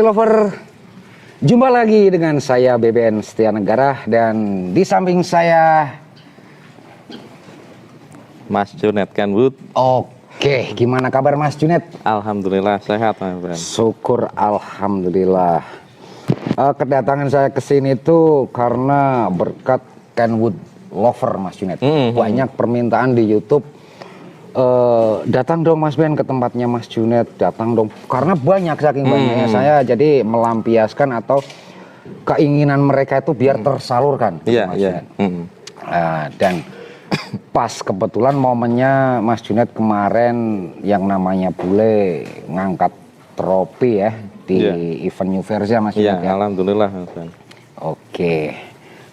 Lover, jumpa lagi dengan saya BBN Setia Negara dan di samping saya Mas Junet Kenwood. Oke, gimana kabar Mas Junet? Alhamdulillah sehat Mas Ben. Syukur alhamdulillah. Kedatangan saya ke sini itu karena berkat Kenwood Lover Mas Junet. Banyak permintaan di YouTube. Datang dong Mas Ben ke tempatnya Mas Junet, datang dong karena banyak, saking banyaknya saya jadi melampiaskan atau keinginan mereka itu biar tersalurkan. Iya, iya. Dan pas kebetulan momennya Mas Junet kemarin yang namanya bule ngangkat trofi ya di event New Versia Mas Junet. Iya, alhamdulillah Mas Ben. Oke.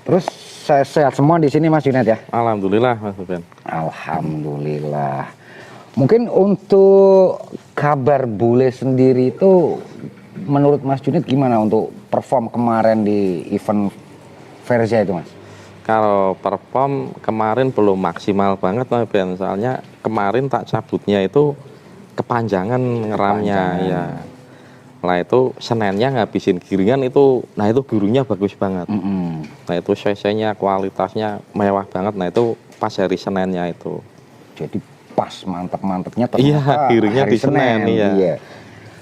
Terus saya sehat semua di sini Mas Junet ya? Alhamdulillah Mas Ben. Alhamdulillah. Mungkin untuk kabar bule sendiri itu menurut Mas Junet gimana untuk perform kemarin di event Versia itu Mas? Kalau perform kemarin belum maksimal banget Mas Ben, soalnya kemarin tak cabutnya itu kepanjangan ngeramnya ya. Nah itu Senennya ngabisin giringan itu, nah itu gurunya bagus banget. Nah itu CC-nya kualitasnya mewah banget, nah itu pas hari Senennya itu. Jadi pas mantep-mantepnya ternyata giringnya di Senen. Iya.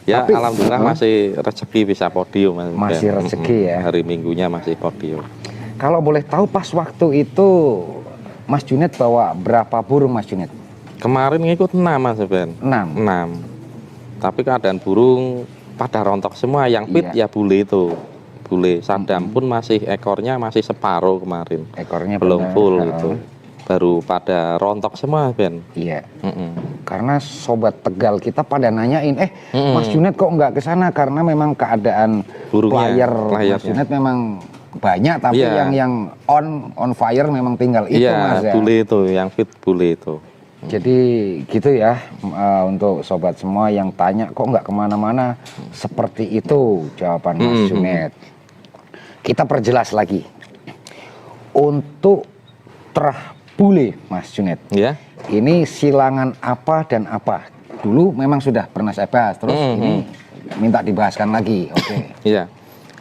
Ya tapi, alhamdulillah masih rezeki bisa podium Mas. Masih rezeki ya. Hari Minggunya masih podium. Kalau boleh tahu pas waktu itu Mas Junet bawa berapa burung Mas Junet? Kemarin ngikut 6 Mas Ben. 6. Tapi keadaan burung pada rontok semua, yang pit ya bule itu. Bule Sadam pun masih ekornya masih separuh kemarin. Ekornya belum full gitu. Baru pada rontok semua Ben. Iya. Karena sobat Tegal kita pada nanyain, Mas Junet kok nggak ke sana karena memang keadaan player Mas Junet memang banyak tapi yang on fire memang tinggal itu Mas ya. Bule itu, yang fit bule itu. Jadi gitu ya, untuk sobat semua yang tanya kok nggak kemana-mana, seperti itu jawaban Mas Junet. Kita perjelas lagi. Untuk terah bule Mas Junet, ini silangan apa dan apa? Dulu memang sudah pernah saya bahas, terus ini minta dibahaskan lagi. Oke. Iya.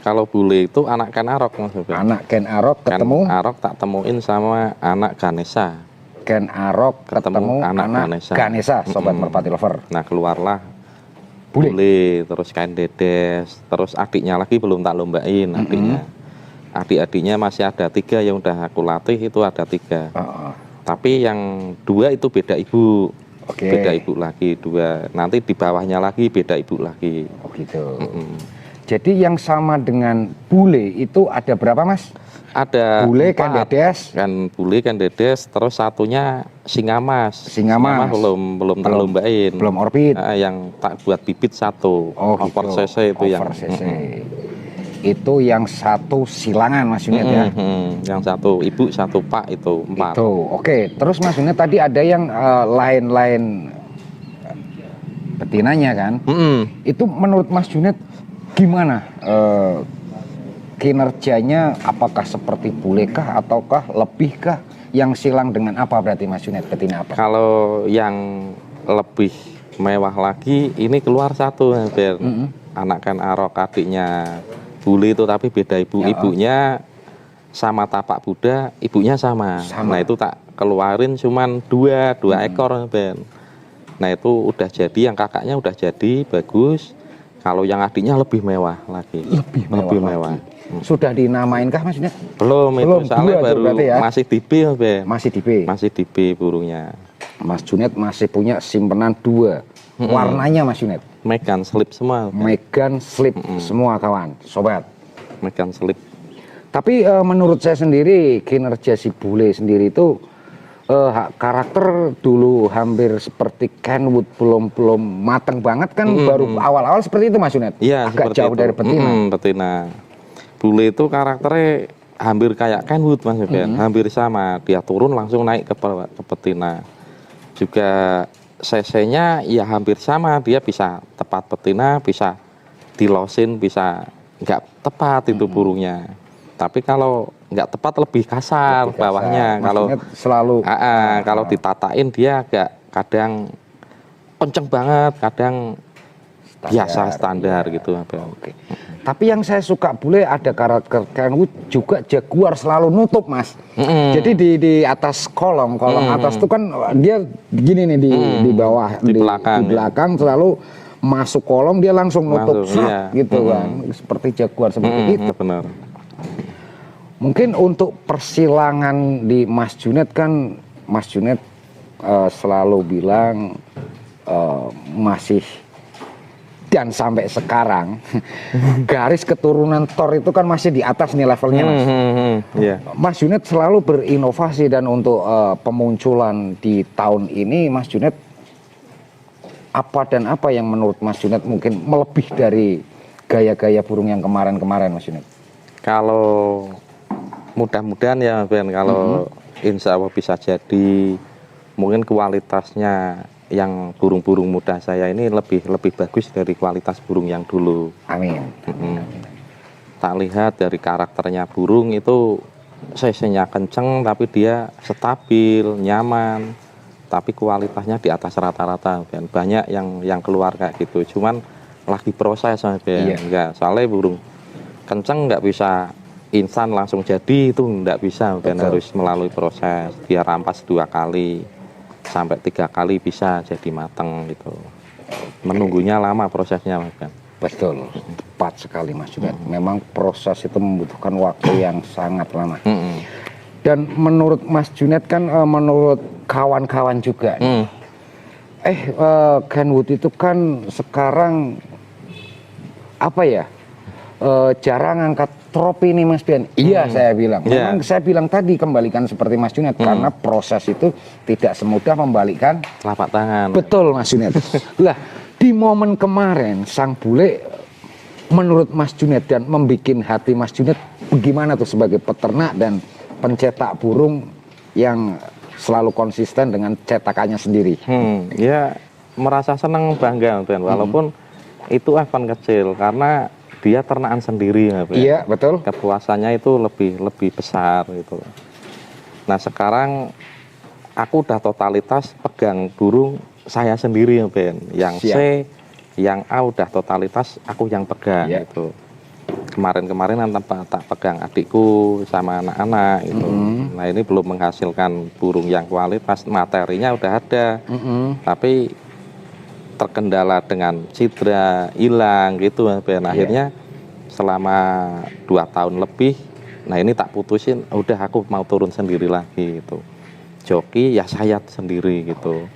Kalau bule itu anak Ken Arok Mas. Anak Ken Arok ketemu? Ken Arok tak temuin sama anak Ganesha. Ken Arok ketemu anak Ganesha, sobat Merpati Lover. Nah keluarlah bule, terus Ken Dedes, terus adiknya lagi belum tak lombain adiknya. Adik-adiknya masih ada 3 yang udah aku latih, itu ada 3. Tapi yang 2 itu beda ibu. Beda ibu lagi 2. Nanti di bawahnya lagi beda ibu lagi. Oh gitu. Jadi yang sama dengan bule itu ada berapa Mas? Ada bule Ken Dedes. Kan bule Ken Dedes, terus satunya Singamas. Singamas belum tak lombain. Belum orbit. Yang tak buat bibit 1. Over CC itu yang. Itu yang 1 silangan Mas Junet ya. Yang 1 ibu 1 pak itu 4. Itu. Oke, terus Mas Junet tadi ada yang lain-lain betinanya kan? Itu menurut Mas Junet gimana kinerjanya, apakah seperti bulekah ataukah lebihkah? Yang silang dengan apa berarti Mas Junet, betina apa? Kalau yang lebih mewah lagi ini keluar 1 hampir. Anak Ken Arok adiknya bule itu tapi beda ibu. Ibunya sama tapak Buddha, ibunya sama. Nah itu tak keluarin cuman 2 ekor Ben. Nah itu udah jadi, yang kakaknya udah jadi bagus. Kalau yang adiknya lebih mewah lagi. Lebih mewah. Sudah dinamainkah Mas Junet? Belum, itu soalnya baru ya? Masih di B Ben. Masih di B burungnya. Mas Junet masih punya simpenan 2. Warnanya Mas Junet? Megan slip semua. Megan slip semua kawan, sobat. Megan slip. Tapi menurut saya sendiri kinerja si bule sendiri itu karakter dulu hampir seperti Kenwood, belum mateng banget kan, baru awal-awal seperti itu Mas Junet. Iya, agak jauh itu dari betina. Betina. Bule itu karakternya hampir kayak Kenwood Mas Ben, hampir sama. Dia turun langsung naik ke betina. Juga CC-nya ya hampir sama, dia bisa tepat betina, bisa dilosin, bisa nggak tepat itu burungnya. Tapi kalau nggak tepat lebih kasar bawahnya. Kalau selalu kalau ditatain dia agak kadang kenceng banget, kadang biasa standar gitu. Oke. Tapi yang saya suka bule ada karakter Kenwood juga Jaguar selalu nutup Mas. Jadi di atas kolong atas itu kan dia gini nih di bawah di belakang selalu masuk kolong dia langsung nutup gitu kan. Seperti Jaguar seperti itu. Benar. Mungkin untuk persilangan di Mas Juned kan Mas Juned selalu bilang masih dan sampai sekarang garis keturunan Thor itu kan masih di atas nih levelnya Mas. Mas Juned selalu berinovasi dan untuk pemunculan di tahun ini Mas Juned apa yang menurut Mas Juned mungkin melebih dari gaya-gaya burung yang kemarin-kemarin Mas Juned? Kalau mudah-mudahan ya Ben, kalau insya Allah bisa jadi mungkin kualitasnya yang burung-burung muda saya ini lebih bagus dari kualitas burung yang dulu. Amin. Tak lihat dari karakternya burung itu cc-nya kenceng tapi dia stabil, nyaman, tapi kualitasnya di atas rata-rata Ben. Banyak yang keluar kayak gitu, cuman lagi proses Ben. Enggak, soalnya burung kenceng nggak bisa instan langsung jadi, itu nggak bisa Ben. Harus melalui proses, dia rampas 2 kali sampai 3 kali bisa jadi mateng gitu. Menunggunya lama prosesnya Ben. Betul, tepat sekali Mas Juned. Memang proses itu membutuhkan waktu yang sangat lama. Dan menurut Mas Juned kan menurut kawan-kawan juga Kenwood itu kan sekarang apa ya, jarang angkat tropi nih Mas Ben. Iya saya bilang. Memang saya bilang tadi kembalikan seperti Mas Juned karena proses itu tidak semudah membalikan telapak tangan. Betul Mas Juned. Lah di momen kemarin sang bule menurut Mas Juned dan membikin hati Mas Juned bagaimana tuh sebagai peternak dan pencetak burung yang selalu konsisten dengan cetakannya sendiri? Ya merasa senang, bangga Ben, walaupun itu event kecil karena dia ternakan sendiri ya, iya betul, kepuasannya itu lebih besar gitu. Nah sekarang aku udah totalitas pegang burung saya sendiri ya Ben, yang C yang A udah totalitas aku yang pegang gitu. Kemarin-kemarin tak pegang adikku sama anak-anak gitu. Nah ini belum menghasilkan burung yang kualitas, materinya udah ada, tapi terkendala dengan cedera, hilang gitu Ben. Akhirnya selama 2 tahun lebih, nah ini tak putusin, udah aku mau turun sendiri lagi gitu. Joki ya saya sendiri gitu.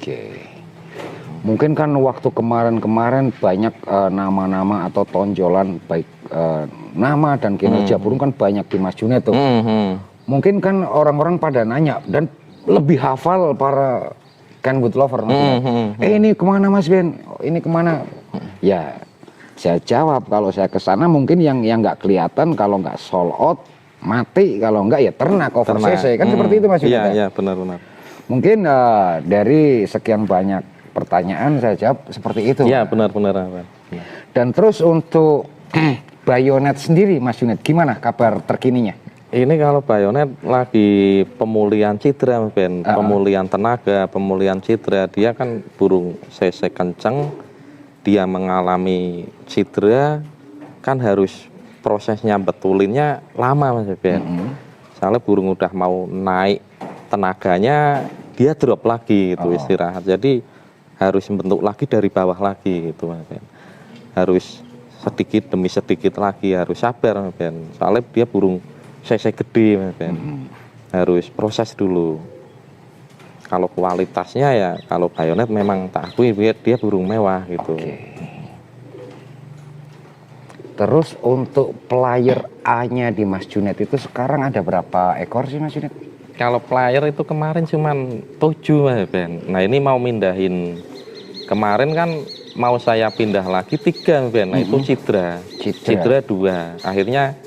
Mungkin kan waktu kemarin-kemarin banyak nama-nama atau tonjolan baik nama dan kinerja burung kan banyak di Mas Juned tuh. Mungkin kan orang-orang pada nanya dan lebih hafal para Kenwood lover ini kemana Mas Ben? Ini kemana? Ya saya jawab kalau saya kesana mungkin yang nggak kelihatan, kalau nggak sold out mati, kalau nggak ya ternak over CC kan seperti itu Mas Ben. Iya benar-benar. Mungkin dari sekian banyak pertanyaan saya jawab seperti itu. Iya benar-benar. Dan terus untuk Bayonet sendiri Mas Juned, gimana kabar terkininya? Ini kalau Bayonet lagi pemulihan cedera Ben, pemulihan tenaga, pemulihan cedera. Dia kan burung CC kenceng, dia mengalami cedera, kan harus prosesnya betulinnya lama Mas Ben. Soalnya burung udah mau naik tenaganya, dia drop lagi gitu, istirahat. Jadi harus bentuk lagi dari bawah lagi gitu Mas Ben. Harus sedikit demi sedikit lagi, harus sabar Mas Ben. Soalnya dia burung CC gede Mas Ben. Harus proses dulu. Kalau kualitasnya ya, kalau Bayonet memang tak akui dia burung mewah gitu. Terus untuk player A-nya di Mas Juned itu sekarang ada berapa ekor sih Mas Juned? Kalau player itu kemarin cuman 7 Mas Ben. Nah ini mau mindahin, kemarin kan mau saya pindah lagi 3 Ben. Nah itu cedera 2. Akhirnya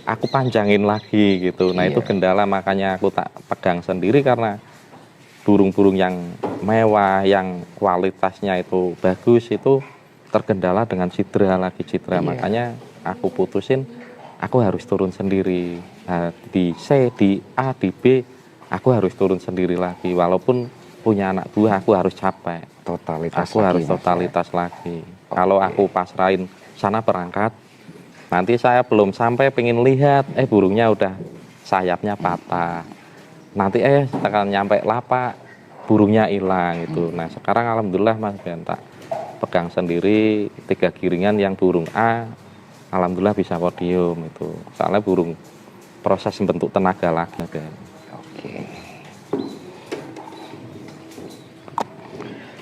aku panjangin lagi gitu. Nah itu kendala, makanya aku tak pegang sendiri karena burung-burung yang mewah, yang kualitasnya itu bagus itu terkendala dengan cedera lagi. Makanya aku putusin aku harus turun sendiri. Nah, di C, di A, di B aku harus turun sendiri lagi. Walaupun punya anak buah aku harus capek. Totalitas aku lagi, harus totalitas lagi. Kalau aku pasrahin sana berangkat, nanti saya belum sampai pengen lihat, burungnya udah sayapnya patah. Nanti tekan nyampe lapak, burungnya hilang gitu. Nah sekarang alhamdulillah Mas Ben, tak pegang sendiri 3 giringan yang burung A, alhamdulillah bisa podium itu. Soalnya burung proses membentuk tenaga lagi kan. Oke.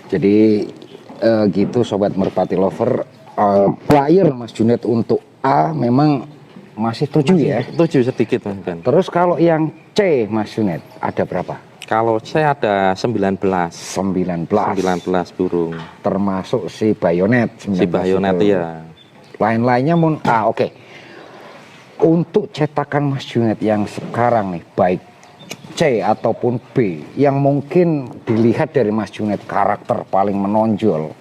Jadi gitu sobat Merpati Lover, player Mas Junet untuk A memang masih 7 ya? 7 sedikit Mas Ben. Terus kalau yang C Mas Junet ada berapa? Kalau saya ada 19 burung. Termasuk si bayonet. Si bayonet itu. ya. Lain-lainnya oke. Untuk cetakan Mas Junet yang sekarang nih, baik C ataupun B, yang mungkin dilihat dari Mas Junet karakter paling menonjol,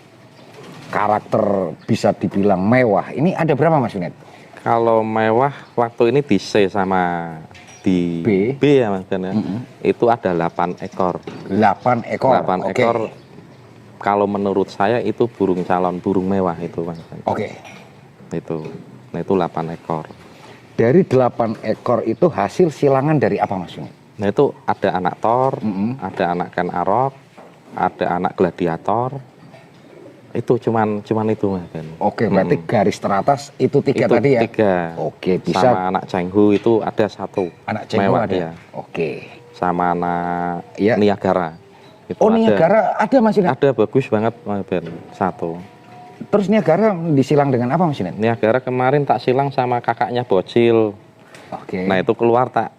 karakter bisa dibilang mewah, ini ada berapa Mas Junet? Kalau mewah waktu ini di C sama di B ya Mas Ben ya. Itu ada 8 ekor. 8 ekor. 8 ekor. Kalau menurut saya itu burung calon burung mewah itu Mas Ben. Oke. Itu. Nah itu 8 ekor. Dari 8 ekor itu hasil silangan dari apa Mas Junet? Nah itu ada anak tor, ada anak ken arok, ada anak gladiator. Itu cuman itu Mas Ben. Oke, berarti garis teratas itu 3 itu tadi ya? 3. Oke, bisa. Sama anak cenghu itu ada 1. Anak cenghu mewah ada. Ya. Oke. Sama anak ya. Niagara. Itu Niagara ada Mas Junet? Ada, bagus banget Mas Ben. 1. Terus Niagara disilang dengan apa Mas Junet? Niagara kemarin tak silang sama kakaknya bocil. Oke. Nah itu keluar tak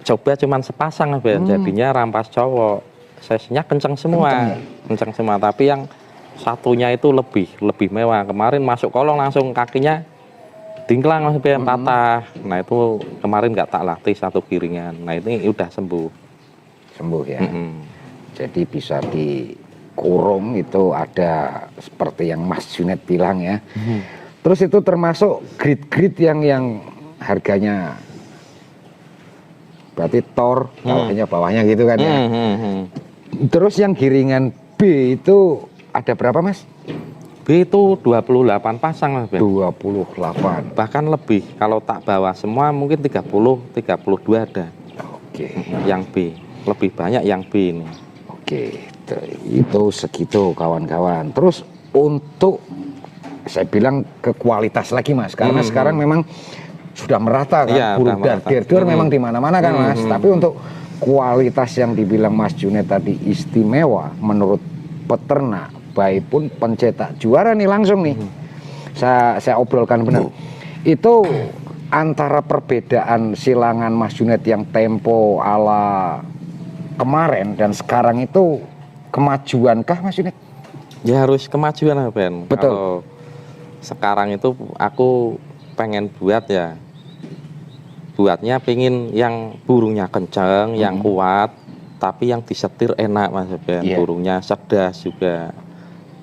coba cuman sepasang Ben. Jadinya rampas cowok. Size-nya kenceng semua. Kenceng semua, tapi yang satunya itu lebih mewah. Kemarin masuk kolong langsung kakinya dingklang Mas Ben, patah. Nah itu kemarin nggak tak latih 1 giringan. Nah ini udah sembuh. Sembuh ya. Jadi bisa dikurung, itu ada seperti yang Mas Junet bilang ya. Terus itu termasuk grid-grid yang harganya berarti tor, bawahnya gitu kan ya. Terus yang giringan B itu ada berapa Mas? B itu 28 pasang Mas Ben. 28. Bahkan lebih, kalau tak bawa semua mungkin 30, 32 ada. Oke. Yang B, lebih banyak yang B ini. Oke, itu segitu kawan-kawan. Terus untuk saya bilang ke kualitas lagi Mas, karena sekarang memang sudah merata kan, ya, burung dardir memang di mana-mana kan Mas. Tapi untuk kualitas yang dibilang Mas Junet tadi istimewa menurut peternak, baik pun pencetak juara nih langsung nih. Saya obrolkan benar. Itu antara perbedaan silangan Mas Junet yang tempo ala kemarin dan sekarang itu kemajuankah Mas Junet? Ya harus kemajuan Ben. Betul. Kalau sekarang itu aku pengen buatnya pingin yang burungnya kencang, yang kuat, tapi yang disetir enak Mas Ben. Burungnya cerdas juga.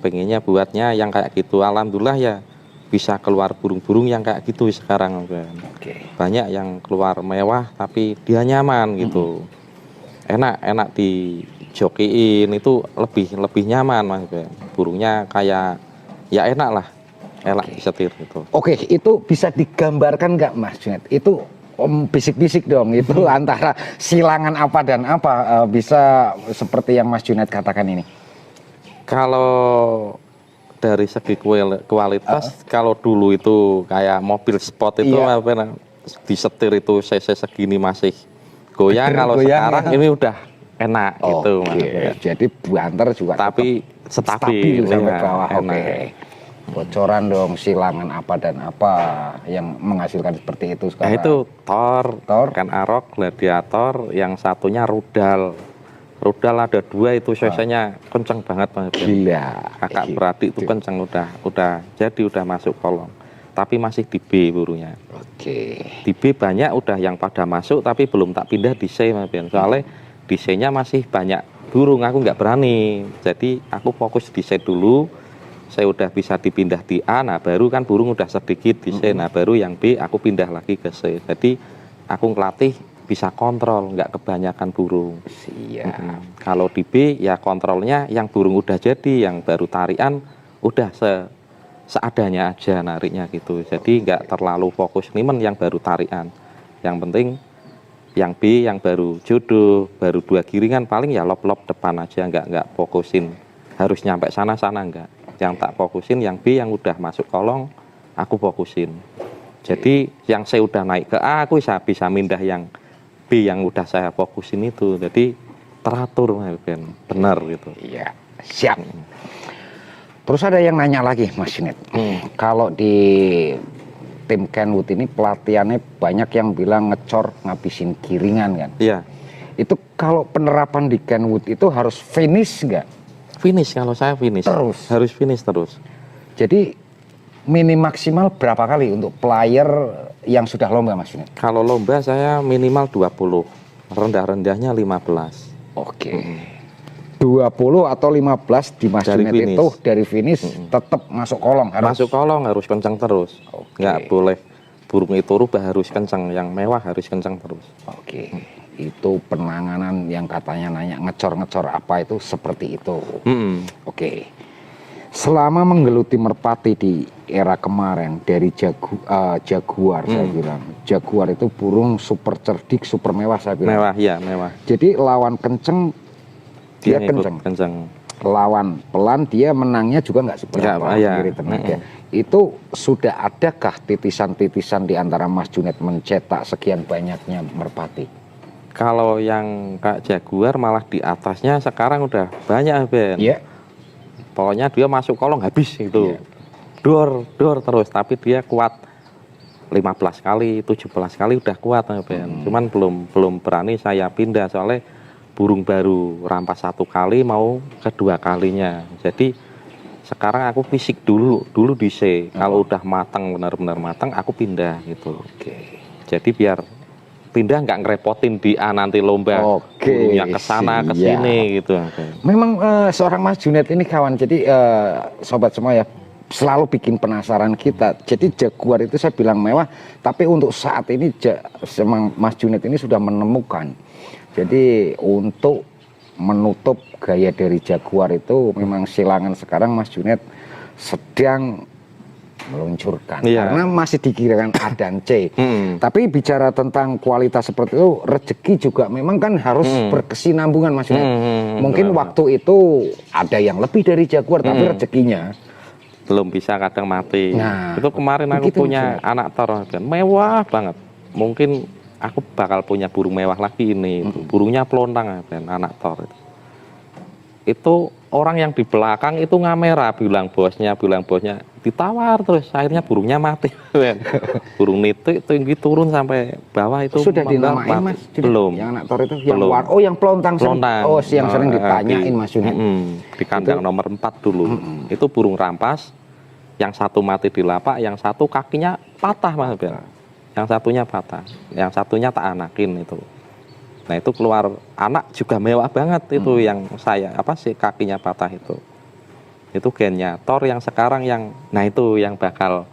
Pengennya buatnya yang kayak gitu. Alhamdulillah ya bisa keluar burung-burung yang kayak gitu sekarang Ben. Banyak yang keluar mewah tapi dia nyaman gitu. Enak dijokiin, itu lebih nyaman Mas Ben. Burungnya kayak ya enak lah. Enak disetir gitu. Oke, itu bisa digambarkan nggak Mas Junet? Itu bisik-bisik dong, itu antara silangan apa dan apa, bisa seperti yang Mas Junet katakan ini? Kalau dari segi kualitas, kalau dulu itu kayak mobil sport itu disetir itu cc segini masih goyang. Kalau sekarang ini udah enak gitu Mas. Jadi buanter juga tapi stabil sampai bawah. Bocoran dong silangan apa dan apa yang menghasilkan seperti itu sekarang? Nah, itu tor, kan arok, gladiator, yang satunya rudal. Rudal ada 2 itu cc-nya kenceng banget Mas. Gila. Kakak beradik itu kenceng, udah masuk kolong. Tapi masih di B burungnya. Oke. Di B banyak udah yang pada masuk tapi belum tak pindah di C Mas. Soalnya di C-nya masih banyak burung, aku nggak berani. Jadi aku fokus di C dulu. Saya udah bisa dipindah di A, nah baru kan burung udah sedikit di C, nah baru yang B aku pindah lagi ke C. Jadi aku ngelatih bisa kontrol, nggak kebanyakan burung. Kalau di B ya kontrolnya yang burung udah jadi, yang baru tarian udah seadanya aja nariknya gitu. Jadi nggak terlalu fokus nimen yang baru tarikan. Yang penting yang B yang baru jodoh, baru 2 giringan paling ya lop-lop depan aja, nggak fokusin harus nyampe sana-sana enggak. Yang tak fokusin yang B yang udah masuk kolong aku fokusin. Jadi yang saya udah naik ke A aku bisa mindah yang B yang udah saya fokusin itu. Jadi teratur Mas Ben, benar gitu. Iya, siap. Terus ada yang nanya lagi Mas Junet, kalau di tim Kenwood ini pelatihannya banyak yang bilang ngecor ngabisin giringan kan? Iya. Itu kalau penerapan di Kenwood itu harus finish nggak? Finish, kalau saya finish. Terus? Harus finish terus. Jadi minim maksimal berapa kali untuk player yang sudah lomba Mas Junet? Kalau lomba saya minimal 20, rendah-rendahnya 15. Oke. 20 atau 15 di Mas Dari Junet finish. itu dari finish tetap masuk kolong harus. Masuk kolong harus kencang terus. Oke. Nggak boleh burung itu rubah, harus kencang. Yang mewah harus kencang terus. Oke. Itu penanganan yang katanya nanya ngecor-ngecor apa itu seperti itu. Oke. Selama menggeluti merpati di era kemarin dari jaguar saya bilang. Jaguar itu burung super cerdik, super mewah saya bilang. Mewah, ya mewah. Jadi lawan kenceng dia ngikut kenceng. Lawan pelan dia menangnya juga nggak seberapa. Ya. Kiri tenaga. Itu sudah adakah titisan-titisan di antara Mas Junet mencetak sekian banyaknya merpati? Kalau yang Kak Jaguar malah di atasnya sekarang udah banyak Ben. Iya. Pokoknya dia masuk kolong habis itu. Iya. Dor terus, tapi dia kuat 15 kali, 17 kali udah kuat Ben. Cuman belum berani saya pindah soalnya burung baru rampas 1 kali mau kedua kalinya. Jadi sekarang aku fisik dulu di C. Kalau udah matang benar-benar matang aku pindah gitu. Oke. Jadi biar pindah nggak ngerepotin di A nanti lomba burungnya ke sana ke sini gitu. Memang seorang Mas Junet ini kawan. Jadi sobat semua ya selalu bikin penasaran kita. Jadi jaguar itu saya bilang mewah, tapi untuk saat ini Mas Junet ini sudah menemukan. Jadi untuk menutup gaya dari jaguar itu memang silangan sekarang Mas Junet sedang meluncurkan karena masih dikirakan A dan C. Tapi bicara tentang kualitas seperti itu, rezeki juga memang kan harus berkesinambungan Mas Junet. Mungkin waktu itu ada yang lebih dari jaguar tapi rezekinya belum bisa, kadang mati. Nah, itu kemarin aku punya anak tor mewah banget. Mungkin aku bakal punya burung mewah lagi ini. Burungnya pelontang dan anak tor itu orang yang di belakang itu ngamera, bilang bosnya ditawar terus akhirnya burungnya mati. Burung nitik tinggi turun sampai bawah itu sudah dinamain Mas? Belum. Yang anak tor itu yang Belum. yang pelontang. Oh, yang sering ditanyain Mas Junet. Di kandang itu, nomor 4 dulu. Itu burung rampas, yang satu mati di lapak, yang satu kakinya patah Mas Ben. Yang satunya patah, yang satunya tak anakin itu. Nah itu keluar anak juga mewah banget itu yang saya kakinya patah itu gennya tor yang sekarang yang nah itu yang bakal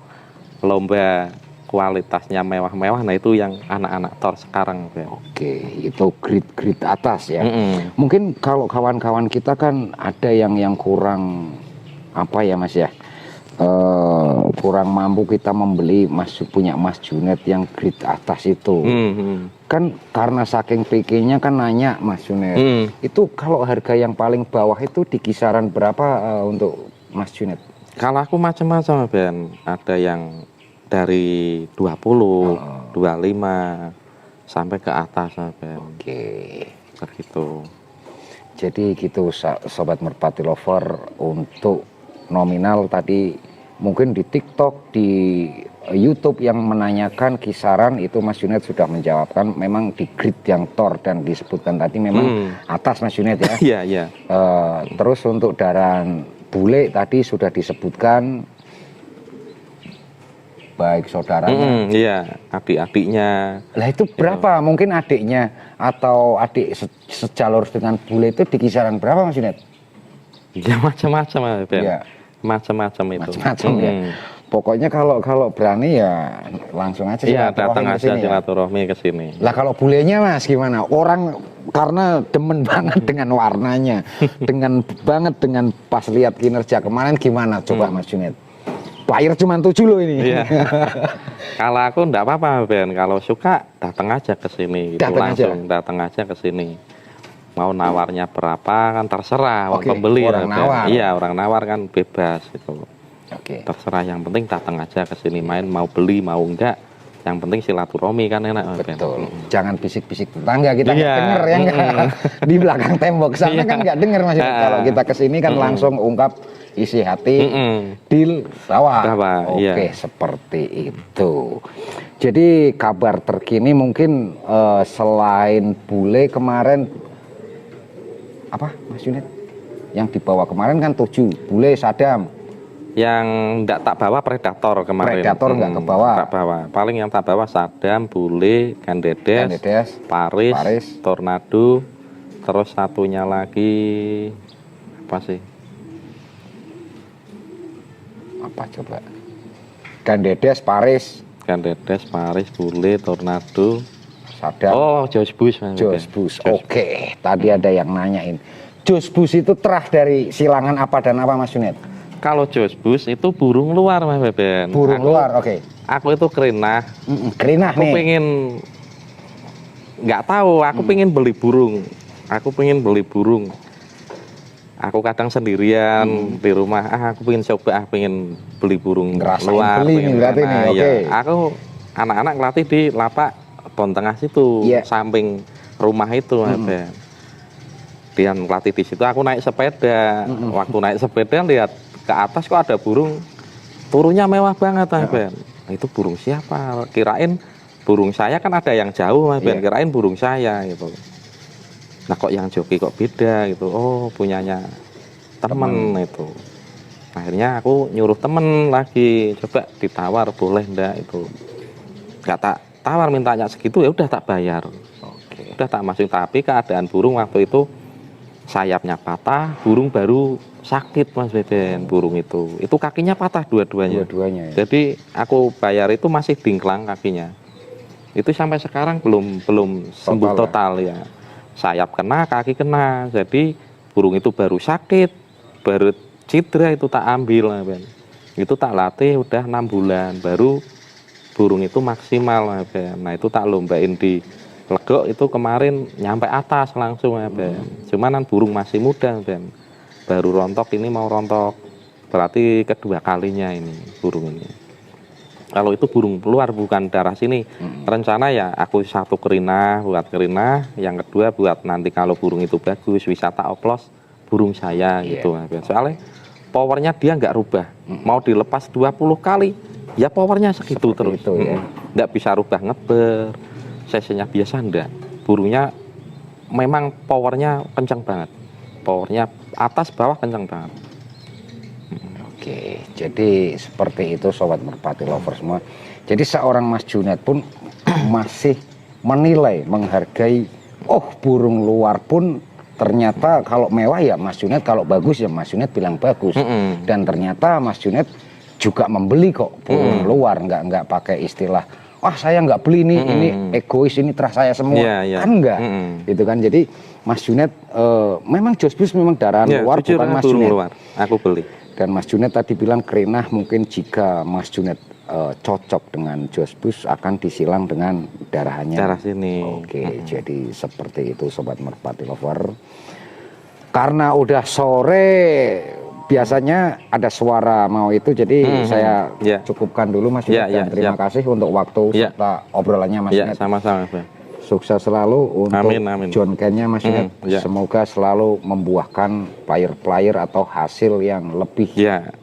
lomba kualitasnya mewah-mewah. Nah itu yang anak-anak tor sekarang Ben. Oke, itu grade atas ya. Mungkin kalau kawan-kawan kita kan ada yang kurang apa ya Mas ya, kurang mampu kita membeli punya Mas Junet yang grade atas itu. Kan karena saking PK-nya kan nanya Mas Junet. Itu kalau harga yang paling bawah itu di kisaran berapa untuk Mas Junet? Kalau aku macam-macam Ben, ada yang dari 20, 25 sampai ke atas Ben. Oke. Begitu. Jadi gitu sobat merpati lover, untuk nominal tadi mungkin di TikTok, di YouTube yang menanyakan kisaran itu Mas Junet sudah menjawabkan. Memang di grid yang tor dan disebutkan tadi memang atas Mas Junet ya. Iya, iya. Terus untuk daran bule tadi sudah disebutkan, baik saudaranya. Iya, adik-adiknya. Lah itu berapa? Mungkin adiknya atau adik sejalur dengan bule itu di kisaran berapa Mas Junet? Ya macam-macam Ben. Ya. Macam-macam itu. Macam-macam ya. Pokoknya kalau berani ya langsung aja Iya, datang aja silaturahmi ke sini. Lah kalau bulenya Mas gimana? Orang karena demen banget dengan warnanya, dengan pas lihat kinerja kemarin gimana coba Mas Junet? player cuma 7 loh ini. Iya. Kalau aku enggak apa-apa Ben, kalau suka datang aja ke sini gitu, Datang aja? langsung datang aja ke sini. Mau nawarnya berapa kan terserah, Oke, pembeli orang Ben. nawar. Iya, orang nawar kan bebas gitu. Oke. Terserah, yang penting datang aja ke sini, main mau beli mau enggak, yang penting silaturahmi kan enak Ben. Betul. Jangan bisik-bisik tetangga kita nggak Iya. denger ya nggak? Di belakang tembok sana Iya. kan nggak denger Mas. Kalau kita kesini kan langsung ungkap isi hati, deal bawa. Iya. Oke, seperti itu. Jadi kabar terkini mungkin selain bule kemarin apa Mas Juned? Yang dibawa kemarin kan 7 bule Sadam. Yang enggak tak bawa predator kemarin. Predator enggak kebawa. Tak bawa. Paling yang tak bawa Sadam, bule, Gandedes, Paris, Tornado, terus satunya lagi apa sih? Apa coba? Gandedes, Paris, bule, Tornado, Sadam. oh Jos Bus. Jos Bus. Oke, tadi ada yang nanyain. Jos Bus itu terah dari silangan apa dan apa Mas Juned? Kalau Jos Bus itu burung luar Mas Beben. Burung luar, oke. Aku itu kerinah. Kerinah Aku nih. pengen, nggak tahu. Aku pengen beli burung. Aku kadang sendirian di rumah. Aku pengen coba, pengen beli burung Ngerasain luar. beli nih berarti nih, oke. Iya. Aku anak-anak ngelatih di lapak Bon Tengah situ, Iya. samping rumah itu ada. Dia ngelatih di situ. Aku naik sepeda. Waktu naik sepeda lihat ke atas kok ada burung. Turunnya mewah banget, Mas Ben. Itu burung siapa? Kirain burung saya, kan ada yang jauh, Mas Ben. Kirain burung saya gitu. Nah kok yang joki kok beda gitu. Oh punyanya temen itu. Akhirnya aku nyuruh temen lagi, coba ditawar boleh ndak itu. Gak tak tawar, mintanya segitu ya udah tak bayar. Oke. Udah tak masuk, tapi keadaan burung waktu itu sayapnya patah, burung baru sakit Mas Beben, burung itu kakinya patah dua-duanya. Dua-duanya ya. Jadi aku bayar itu masih dingklang kakinya. Itu sampai sekarang belum sembuh total ya. Sayap kena, kaki kena. Jadi burung itu baru sakit, baru cedera itu tak ambil, Ben. Itu tak latih udah 6 bulan, baru burung itu maksimal, Ben. Nah itu tak lombain di Legok itu kemarin nyampe atas langsung, Ben. Cuman kan burung masih muda, Ben. Baru rontok, ini mau rontok. Berarti kedua kalinya ini burung ini. Kalau itu burung luar bukan daerah sini. Rencana ya aku satu kerinah, buat kerinah. Yang kedua buat nanti kalau burung itu bagus, wisata oplos burung saya gitu. Soalnya powernya dia nggak rubah. Mau dilepas 20 kali, ya powernya segitu terus. Itu, ya. Nggak bisa rubah ngeber, sesinya biasa enggak. Burungnya memang powernya kencang banget. Powernya atas bawah kencang banget. Oke, jadi seperti itu Sobat Merpati Lover semua. Jadi seorang Mas Juned pun masih menilai, menghargai, oh burung luar pun ternyata kalau mewah ya Mas Juned, kalau bagus ya Mas Juned bilang bagus. Dan ternyata Mas Juned juga membeli kok burung luar, nggak pakai istilah, wah saya nggak beli nih, ini egois, ini terah saya semua. Kan enggak, gitu kan. Jadi Mas Juned memang Jos Bus memang darah luar, bukan Mas Juned. Luar. Aku beli. Dan Mas Juned tadi bilang kerinah, mungkin jika Mas Juned cocok dengan Jos Bus akan disilang dengan darahannya. Darah sini. Oke, jadi seperti itu Sobat Merpati Lover. Karena udah sore, biasanya ada suara mau itu, jadi saya cukupkan dulu Mas Juned. Dan terima kasih untuk waktu serta obrolannya Mas Juned. Sama-sama. Sukses selalu untuk John Ken-nya Mas Juned. Semoga selalu membuahkan player-player atau hasil yang lebih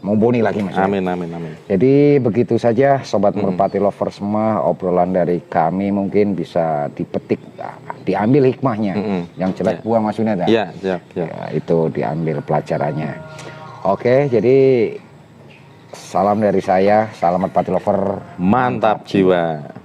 mumpuni lagi Mas Juned. Amin. Jadi begitu saja Sobat Merpati Lover semua, obrolan dari kami mungkin bisa dipetik, diambil hikmahnya. Yang jelek buang Mas Juned ya. Ya, itu diambil pelajarannya. Oke, jadi salam dari saya, salam Merpati Lover. Mantap jiwa.